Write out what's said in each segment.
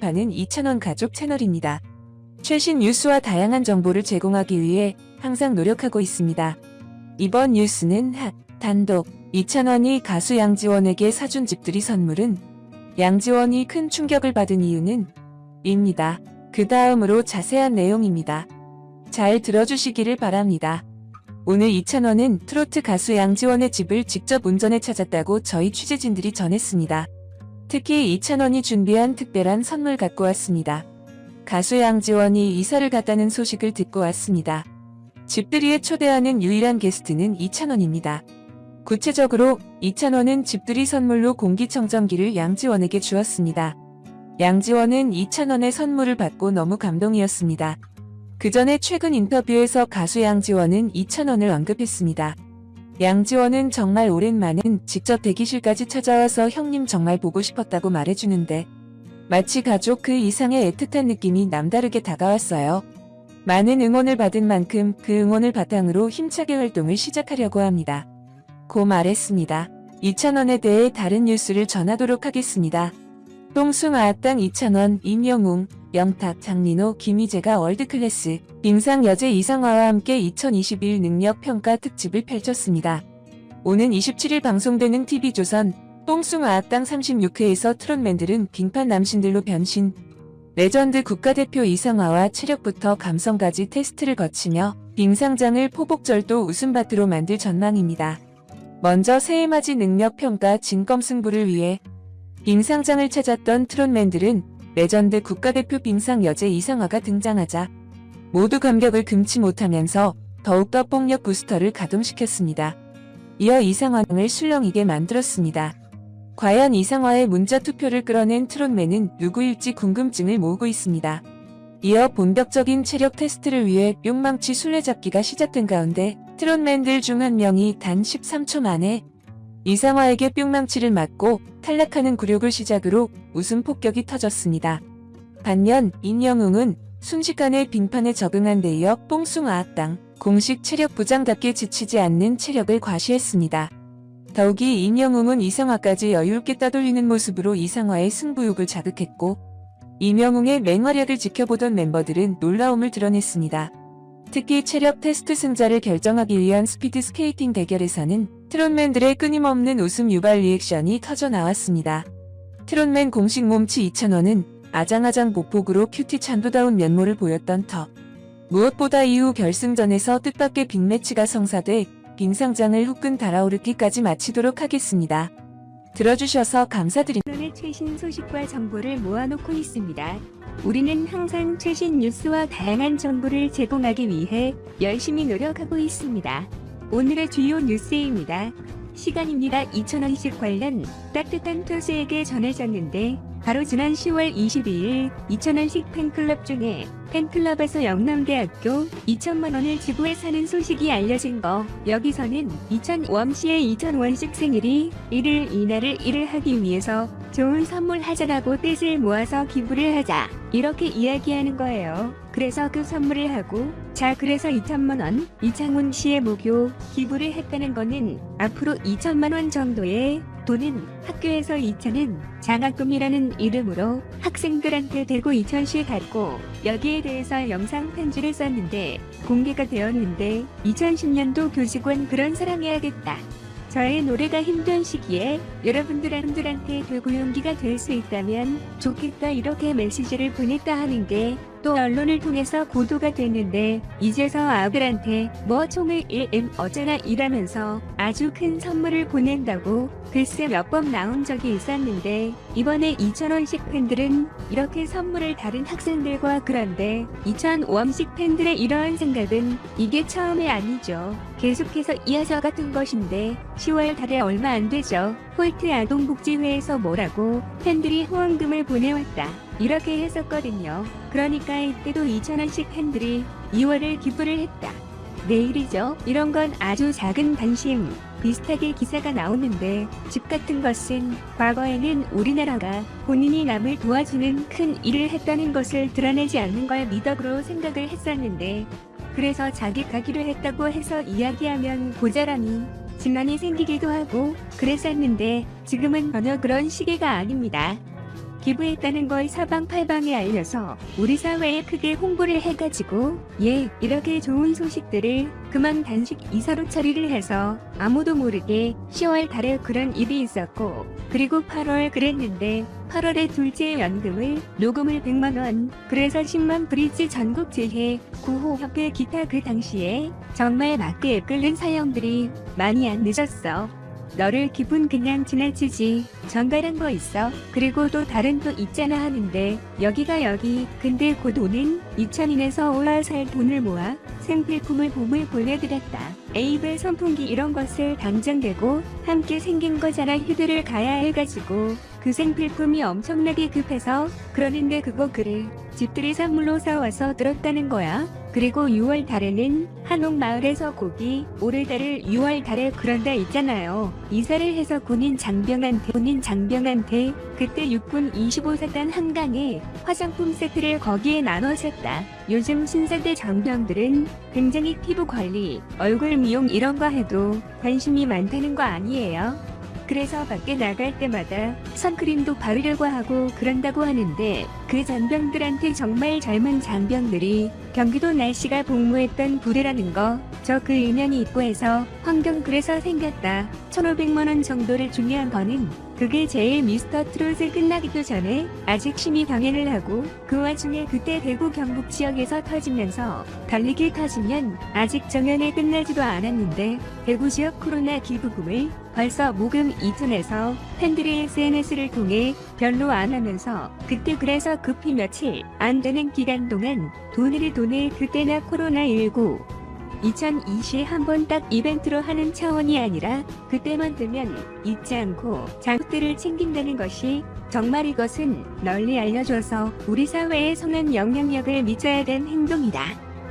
파는 2,000원 가족 채널입니다. 최신 뉴스와 다양한 정보를 제공하기 위해 항상 노력하고 있습니다. 이번 뉴스는 단독 2,000원이 가수 양지원에게 사준 집들이 선물은 양지원이 큰 충격을 받은 이유는 입니다. 그 다음으로 자세한 내용입니다. 잘 들어주시기를 바랍니다. 오늘 2,000원은 트로트 가수 양지원의 집을 직접 운전해 찾았다고 저희 취재진들이 전했습니다. 특히 2,000원이 준비한 특별한 선물 갖고 왔습니다. 가수 양지원이 이사를 갔다는 소식을 듣고 왔습니다. 집들이에 초대하는 유일한 게스트는 2,0원입니다. 구체적으로 2,000원은 집들이 선물로 공기청정기를 양지원에게 주었습니다. 양지원은 2,000원의 선물을 받고 너무 감동이었습니다. 그 전에 최근 인터뷰에서 가수 양지원은 2,000원을 언급했습니다. 양지원은 정말 오랜만에 직접 대기실까지 찾아와서 형님 정말 보고 싶었다고 말해주는데 마치 가족 그 이상의 애틋한 느낌이 남다르게 다가왔어요. 많은 응원을 받은 만큼 그 응원을 바탕으로 힘차게 활동을 시작하려고 합니다. 고 말했습니다. 2,000원에 대해 다른 뉴스를 전하도록 하겠습니다. 똥숭아학당 2,000원, 임영웅, 영탁, 장민호, 김희재가 월드클래스, 빙상 여제 이상화와 함께 2021 능력평가 특집을 펼쳤습니다. 오는 27일 방송되는 TV조선 똥숭아학당 36회에서 트롯맨들은 빙판 남신들로 변신, 레전드 국가대표 이상화와 체력부터 감성까지 테스트를 거치며 빙상장을 포복절도 웃음밭으로 만들 전망입니다. 먼저 새해맞이 능력평가 진검승부를 위해 빙상장을 찾았던 트롯맨들은 레전드 국가대표 빙상 여제 이상화가 등장하자 모두 감격을 금치 못하면서 더욱더 폭력 부스터를 가동시켰습니다. 이어 이상화를 술렁이게 만들었습니다. 과연 이상화의 문자 투표를 끌어낸 트롯맨은 누구일지 궁금증을 모으고 있습니다. 이어 본격적인 체력 테스트를 위해 뿅망치 술래잡기가 시작된 가운데 트롯맨들 중 한 명이 단 13초 만에 이상화에게 뿅망치를 맞고 탈락하는 굴욕을 시작으로 웃음 폭격이 터졌습니다. 반면 임영웅은 순식간에 빙판에 적응한 데 이어 똥숭아학당 공식 체력 부장답게 지치지 않는 체력을 과시했습니다. 더욱이 임영웅은 이상화까지 여유롭게 따돌리는 모습으로 이상화의 승부욕을 자극했고 임영웅의 맹활약을 지켜보던 멤버들은 놀라움을 드러냈습니다. 특히 체력 테스트 승자를 결정하기 위한 스피드 스케이팅 대결에서는 트롯맨들의 끊임없는 웃음 유발 리액션이 터져 나왔습니다. 트롯맨 공식 몸치 2,000원은 아장아장 보폭으로 큐티 찬도다운 면모를 보였던 터. 무엇보다 이후 결승전에서 뜻밖의 빅매치가 성사돼 빙상장을 후끈 달아오르기까지 마치도록 하겠습니다. 들어주셔서 감사드립니다. 오늘의 최신 소식과 정보를 모아놓고 있습니다. 우리는 항상 최신 뉴스와 다양한 정보를 제공하기 위해 열심히 노력하고 있습니다. 오늘의 주요 뉴스입니다. 시간입니다. 2,000원씩 관련 따뜻한 토스에게 전해졌는데 바로 지난 10월 22일 2,000원씩 팬클럽 중에 팬클럽에서 영남대학교 2,000만원을 지불해 사는 소식이 알려진 거. 여기서는 2,000원씨의 2,000원씩 생일이 1일 이날을 일을 하기 위해서 좋은 선물 하자라고 뜻을 모아서 기부를 하자 이렇게 이야기하는 거예요. 그래서 그 선물을 하고 그래서 2,000만원 이창훈씨의 모교 기부를 했다는 거는 앞으로 2,000만원 정도의 돈은 학교에서 2,000은 장학금이라는 이름으로 학생들한테 대고 2,000씩 갖고 여기에 대해서 영상 편지를 썼는데 공개가 되었는데 2010년도 교직원 그런 사랑해야겠다. 저의 노래가 힘든 시기에 여러분들한테 되고용기가 될 수 있다면 좋겠다 이렇게 메시지를 보냈다 하는 게 또 언론을 통해서 보도가 됐는데 이제서 아들한테 뭐 총을 1M 어쩌나 이라면서 아주 큰 선물을 보낸다고 글쎄 몇 번 나온 적이 있었는데 이번에 2,000원씩 팬들은 이렇게 선물을 다른 학생들과 그런데 2,000원씩 팬들의 이러한 생각은 이게 처음이 아니죠. 계속해서 이어져 같은 것인데 10월 달에 얼마 안 되죠. 홀트 아동복지회에서 뭐라고 팬들이 후원금을 보내왔다. 이렇게 했었거든요. 그러니까 이때도 2,000원씩 팬들이 2월을 기부를 했다. 내일이죠. 이런 건 아주 작은 관심. 비슷하게 기사가 나오는데 집 같은 것은 과거에는 우리나라가 본인이 남을 도와주는 큰 일을 했다는 것을 드러내지 않는 걸 미덕으로 생각을 했었는데 그래서 자기 가기로 했다고 해서 이야기하면 고자람이 진란이 생기기도 하고 그랬었는데 지금은 전혀 그런 시기가 아닙니다. 기부했다는 걸 사방팔방에 알려서 우리 사회에 크게 홍보를 해가지고 이렇게 좋은 소식들을 그만 단식 이사로 처리를 해서 아무도 모르게 10월 달에 그런 일이 있었고, 그리고 8월 그랬는데 8월에 둘째 연금을 녹음을 100만원, 그래서 10만 브릿지 전국 재해 구호협회 기타. 그 당시에 정말 맞게 끓는 사연들이 많이 안 늦었어. 너를 기분 그냥 지나치지. 정갈한 거 있어. 그리고 또 다른 또 있잖아 하는데 여기가 여기. 근데 곧 오는 2000인에서 올라 살 돈을 모아 생필품을 봄을 보내드렸다. 에이블 선풍기 이런 것을 당장 내고 함께 생긴 거잖아. 휴대를 가야 해가지고 그 생필품이 엄청나게 급해서 그러는데 그거 글을 집들이 선물로 사와서 들었다는 거야. 그리고 6월 달에는 한옥마을에서 고기 오르다를 6월 달에 그런다 있잖아요. 이사를 해서 군인 장병한테 그때 육군 25사단 한강에 화장품 세트를 거기에 나눠 샀다. 요즘 신세대 장병들은 굉장히 피부 관리, 얼굴 미용 이런 거 해도 관심이 많다는 거 아니에요? 그래서 밖에 나갈 때마다 선크림도 바르려고 하고 그런다고 하는데, 그 장병들한테 정말 젊은 장병들이 경기도 날씨가 복무했던 부대라는 거, 저 그 인연이 있고 해서 환경 그래서 생겼다. 1,500만원 정도를 중요한 거는 그게 제일 미스터 트롯을 끝나기도 전에 아직 심의 병행을 하고, 그 와중에 그때 대구 경북 지역에서 터지면서 달리기 터지면 아직 정연에 끝나지도 않았는데 대구 지역 코로나 기부금을 벌써 모금 2톤에서 팬들이 SNS를 통해 별로 안 하면서, 그때 그래서 급히 며칠 안 되는 기간 동안 돈을 그때나 코로나19 2020 한번 딱 이벤트로 하는 차원이 아니라 그때만 되면 잊지 않고 장학들을 챙긴다는 것이 정말 이것은 널리 알려줘서 우리 사회에 선한 영향력을 미쳐야 된 행동이다.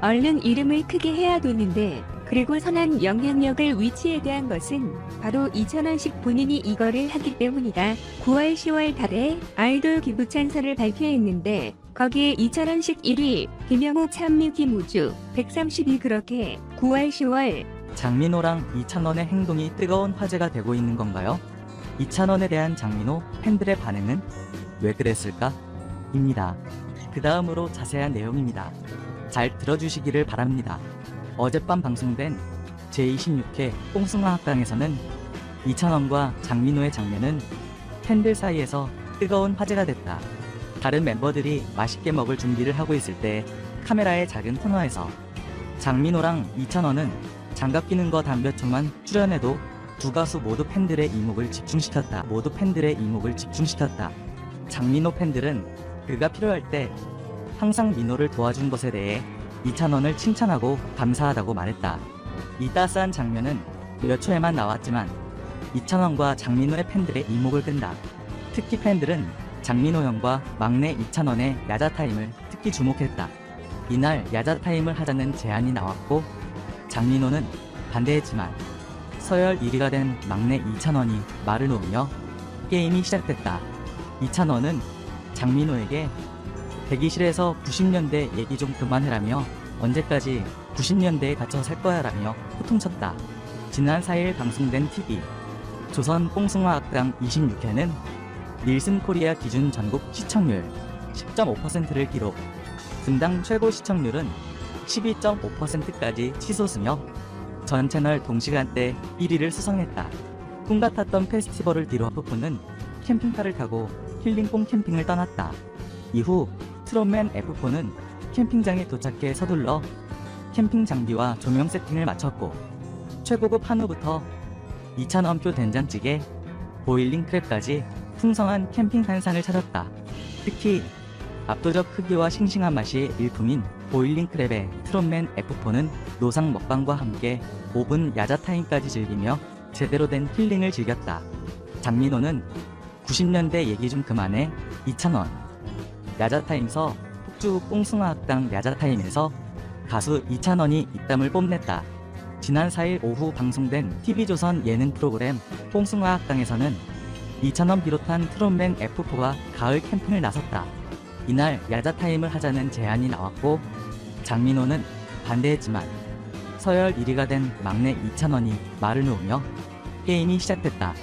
얼른 이름을 크게 해야 되는데, 그리고 선한 영향력을 위치에 대한 것은 바로 2,000원씩 본인이 이거를 하기 때문이다. 9월 10월 달에 아이돌 기부 찬사를 발표했는데 거기에 2,000원씩 1위, 김영욱 찬미 김우주 132. 그렇게 9월 10월 장민호랑 이찬원의 행동이 뜨거운 화제가 되고 있는 건가요? 이찬원에 대한 장민호 팬들의 반응은 왜 그랬을까? 입니다. 그 다음으로 자세한 내용입니다. 잘 들어주시기를 바랍니다. 어젯밤 방송된 제26회 뽕숭아학당에서는 이찬원과 장민호의 장면은 팬들 사이에서 뜨거운 화제가 됐다. 다른 멤버들이 맛있게 먹을 준비를 하고 있을 때 카메라의 작은 코너에서 장민호랑 이찬원은 장갑 끼는 거 단 몇 초만 출연해도 두 가수 모두 팬들의 이목을 집중시켰다. 장민호 팬들은 그가 필요할 때 항상 민호를 도와준 것에 대해 이찬원을 칭찬하고 감사하다고 말했다. 이 따스한 장면은 몇 초에만 나왔지만 이찬원과 장민호의 팬들의 이목을 끈다. 특히 팬들은 장민호 형과 막내 이찬원의 야자타임을 특히 주목했다. 이날 야자타임을 하자는 제안이 나왔고 장민호는 반대했지만 서열 1위가 된 막내 이찬원이 말을 놓으며 게임이 시작됐다. 이찬원은 장민호에게 대기실에서 90년대 얘기 좀 그만해라며 언제까지 90년대에 갇혀 살 거야 라며 호통쳤다. 지난 4일 방송된 TV 조선 뽕숭아학당 26회는 닐슨 코리아 기준 전국 시청률 10.5%를 기록. 분당 최고 시청률은 12.5%까지 치솟으며 전 채널 동시간대 1위를 수성했다. 꿈 같았던 페스티벌을 뒤로 푸푸는 캠핑카를 타고 힐링뽕 캠핑을 떠났다. 이후 트롯맨 F4는 캠핑장에 도착해 서둘러 캠핑 장비와 조명 세팅을 마쳤고 최고급 한우부터 2,000원표 된장찌개, 보일링 크랩까지 풍성한 캠핑 한상을 차렸다. 특히 압도적 크기와 싱싱한 맛이 일품인 보일링 크랩의 트롯맨 F4는 노상 먹방과 함께 5분 야자타임까지 즐기며 제대로 된 힐링을 즐겼다. 장민호는 90년대 얘기 좀 그만해 2,000원 야자타임서 폭주 뽕숭아학당 야자타임에서 가수 이찬원이 입담을 뽐냈다. 지난 4일 오후 방송된 TV조선 예능 프로그램 뽕숭아학당에서는 이찬원 비롯한 트롯맨 F4가 가을 캠핑을 나섰다. 이날 야자타임을 하자는 제안이 나왔고 장민호는 반대했지만 서열 1위가 된 막내 이찬원이 말을 놓으며 게임이 시작됐다.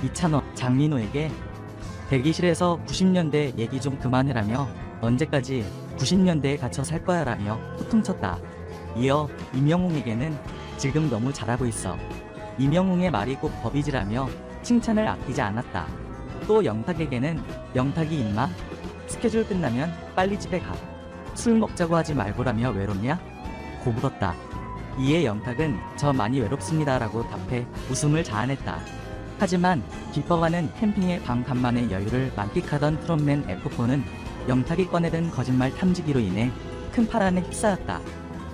이찬원, 장민호에게 대기실에서 90년대 얘기 좀 그만해라며 언제까지 90년대에 갇혀 살 거야라며 호통쳤다. 이어 임영웅에게는 지금 너무 잘하고 있어. 임영웅의 말이 꼭 법이지라며 칭찬을 아끼지 않았다. 또 영탁에게는 영탁이 임마 스케줄 끝나면 빨리 집에 가. 술 먹자고 하지 말고라며 외롭냐? 고 물었다. 이에 영탁은 저 많이 외롭습니다라고 답해 웃음을 자아냈다. 하지만 깊어가는 캠핑의 밤 간만의 여유를 만끽하던 트롯맨 F4는 영탁이 꺼내든 거짓말 탐지기로 인해 큰 파란에 휩싸였다.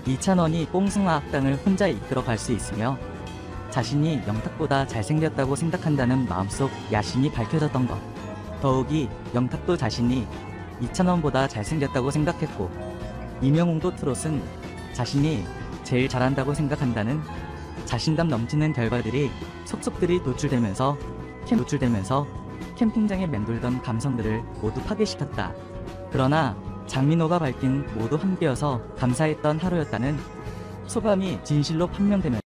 이찬원이 뽕숭아학당을 혼자 이끌어갈 수 있으며 자신이 영탁보다 잘생겼다고 생각한다는 마음속 야심이 밝혀졌던 것. 더욱이 영탁도 자신이 이찬원보다 잘생겼다고 생각했고 임영웅도 트롯은 자신이 제일 잘한다고 생각한다는 자신감 넘치는 결과들이 속속들이 노출되면서 캠핑장에 맴돌던 감성들을 모두 파괴시켰다. 그러나 장민호가 밝힌 모두 함께여서 감사했던 하루였다는 소감이 진실로 판명되면서